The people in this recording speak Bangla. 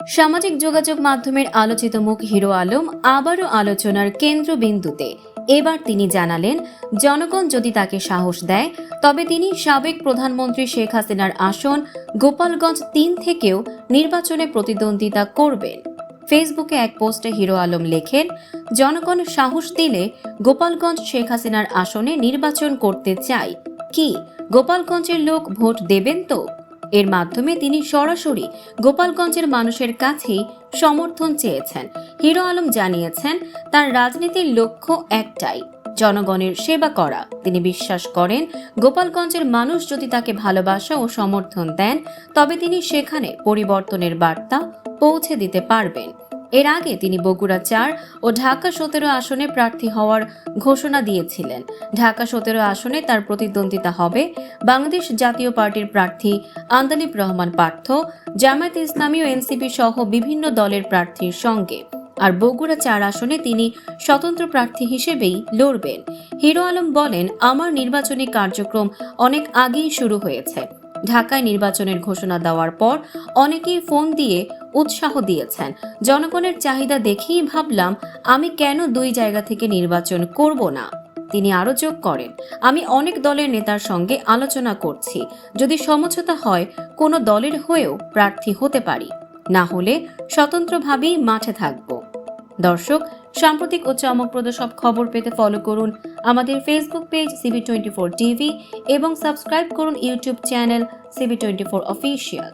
সামাজিক যোগাযোগ মাধ্যমের আলোচিত মুখ হিরো আলম আবারও আলোচনার কেন্দ্রবিন্দুতে। এবার তিনি জানালেন, জনগণ যদি তাকে সাহস দেয় তবে তিনি সাবেক প্রধানমন্ত্রী শেখ হাসিনার আসন গোপালগঞ্জ ৩ থেকেও নির্বাচনে প্রতিদ্বন্দ্বিতা করবেন। ফেসবুকে এক পোস্টে হিরো আলম লেখেন, জনগণ সাহস দিলে গোপালগঞ্জ শেখ হাসিনার আসনে নির্বাচন করতে চাই। কি গোপালগঞ্জের লোক ভোট দেবেন তো? এর মাধ্যমে তিনি সরাসরি গোপালগঞ্জের মানুষের কাছেই সমর্থন চেয়েছেন। হিরো আলম জানিয়েছেন, তার রাজনীতির লক্ষ্য একটাই, জনগণের সেবা করা। তিনি বিশ্বাস করেন, গোপালগঞ্জের মানুষ যদি তাকে ভালোবাসা ও সমর্থন দেন তবে তিনি সেখানে পরিবর্তনের বার্তা পৌঁছে দিতে পারবেন। এর আগে তিনি বগুড়া ৪ ও ঢাকা ১৭ আসনে প্রার্থী হওয়ার ঘোষণা দিয়েছিলেন। ঢাকা ১৭ আসনে তার প্রতিদ্বন্দ্বিতা হবে বাংলাদেশ জাতীয় পার্টির প্রার্থী আন্দালিব রহমান পার্থ, জামায়াতে ইসলামী ও এনসিপি সহ বিভিন্ন দলের প্রার্থীর সঙ্গে। আর বগুড়া ৪ আসনে তিনি স্বতন্ত্র প্রার্থী হিসেবেই লড়বেন। হিরো আলম বলেন, আমার নির্বাচনী কার্যক্রম অনেক আগেই শুরু হয়েছে। ঢাকায় নির্বাচনের ঘোষণা দেওয়ার পর অনেকেই ফোন দিয়ে উৎসাহ দিয়েছেন। জনগণের চাহিদা দেখেই ভাবলাম, আমি কেন ২ জায়গা থেকে নির্বাচন করব না। তিনি আরও যোগ করেন, আমি অনেক দলের নেতার সঙ্গে আলোচনা করছি। যদি সমঝোতা হয় কোনো দলের হয়েও প্রার্থী হতে পারি, না হলে স্বতন্ত্রভাবেই মাঠে থাকব। দর্শক, সাম্প্রতিক ও চমকপ্রদ সব খবর পেতে ফলো করুন আমাদের ফেসবুক পেজ CB24 টিভি এবং সাবস্ক্রাইব করুন ইউটিউব চ্যানেল CB24 অফিসিয়াল।